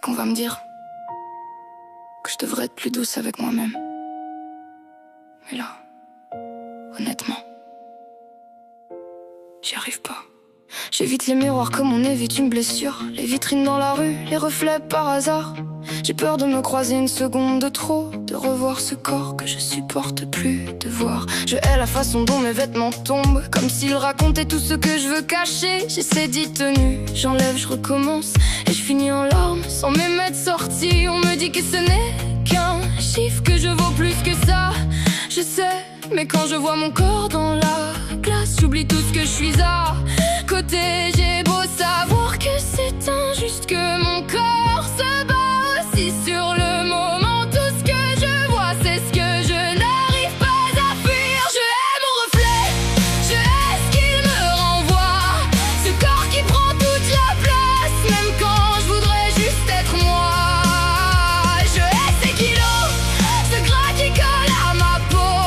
qu'on va me dire que je devrais être plus douce avec moi-même. Mais là, honnêtement, j'y arrive pas. J'évite les miroirs comme on évite une blessure, les vitrines dans la rue, les reflets par hasard. J'ai peur de me croiser une seconde de trop, de revoir ce corps que je supporte plus de voir. Je hais la façon dont mes vêtements tombent, comme s'ils racontaient tout ce que je veux cacher. J'essaie d'y tenir, j'enlève, je recommence, et je finis en larmes sans même être sortie. On me dit que ce n'est qu'un chiffre, que je vaux plus que ça. Je sais, mais quand je vois mon corps dans la glace, j'oublie tout ce que je suis à côté. J'ai beau savoir que c'est injuste, que mon corps se bat aussi sur le moment. Tout ce que je vois, c'est ce que je n'arrive pas à fuir. Je hais mon reflet, je hais ce qu'il me renvoie. Ce corps qui prend toute la place, même quand je voudrais juste être moi. Je hais ces kilos, ce gras qui colle à ma peau.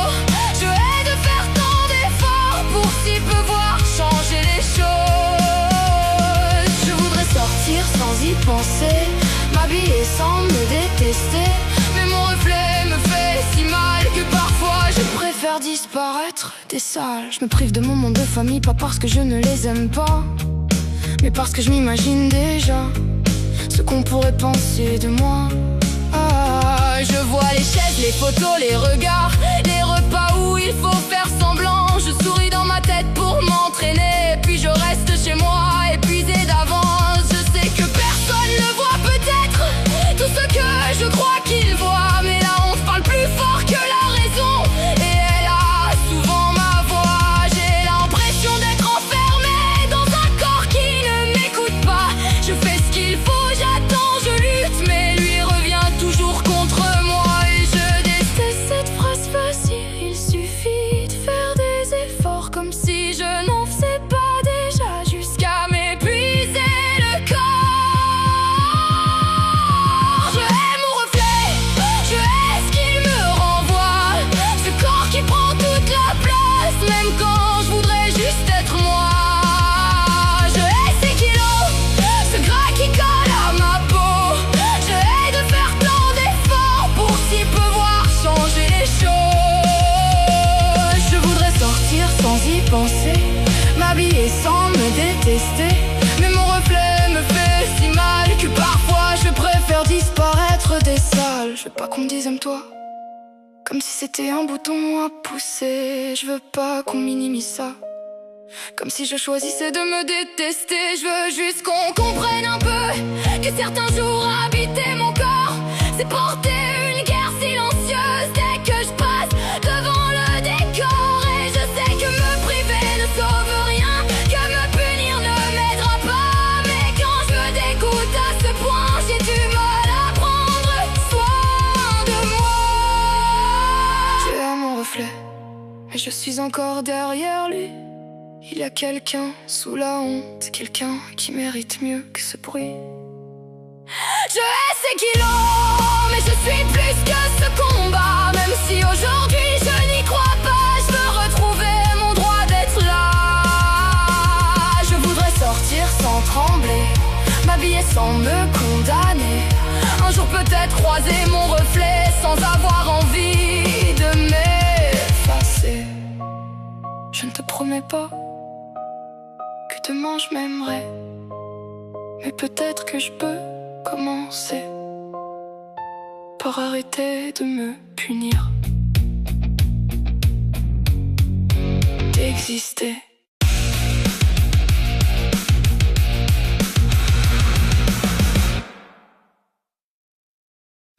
Je hais de faire tant d'efforts pour si peu voir changer les choses. Je voudrais sortir sans y penser, m'habiller sans me détester, mais mon reflet me fait si mal que parfois je préfère disparaître des salles. Je me prive de moments de famille, pas parce que je ne les aime pas, mais parce que je m'imagine déjà ce qu'on pourrait penser de moi. Ah, je vois les chaises, les photos, les regards, les repas où il faut faire semblant. Je souris dans ma tête pour m'entraîner, puis je reste chez moi épuisé d'avance. Je sais que personne ne voit peut-être tout ce que je crois qu'il voit, mais la honte parle plus fort que la raison, et elle a souvent ma voix. J'ai l'impression d'être enfermée dans un corps qui ne m'écoute pas. Je fais ce qu'il faut, j'attends, je lutte, mais lui revient toujours contre moi. Et je déteste cette phrase facile, il suffit de faire des efforts, comme si je n'en faisais pas déjà, jusqu'à m'épuiser le corps. Je hais mon reflet, je hais ce qu'il me renvoie. Ce corps qui prend toute la place, même quand je voudrais juste être moi. Je hais ces kilos, ce gras qui colle à ma peau. Je hais de faire tant d'efforts pour si peu voir changer les choses. Je voudrais sortir sans y penser, m'habiller sans me détester, mais mon reflet me fait si mal que parfois je préfère disparaître des salles. Je veux pas qu'on me dise aime-toi, comme si c'était un bouton à pousser. Je veux pas qu'on minimise ça, comme si je choisissais de me détester. Je veux juste qu'on comprenne un peu que certains jours habiter mon corps, c'est porter une guerre silencieuse dès que je passe devant le décor. Et je sais que me priver ne sauve rien, que me punir ne m'aidera pas, mais quand je me dégoûte à ce point, j'ai du mal à prendre soin de moi. Je hais mon reflet, mais je suis encore derrière lui. Il y a quelqu'un sous la honte, quelqu'un qui mérite mieux que ce bruit. Je hais ces kilos, mais je suis plus que ce combat. Même si aujourd'hui je n'y crois pas, je veux retrouver mon droit d'être là. Je voudrais sortir sans trembler, m'habiller sans me condamner, un jour peut-être croiser mon reflet sans avoir envie de m'effacer. Je ne te promets pas que demain je m'aimerai, mais peut-être que je peux commencer par arrêter de me punir d'exister.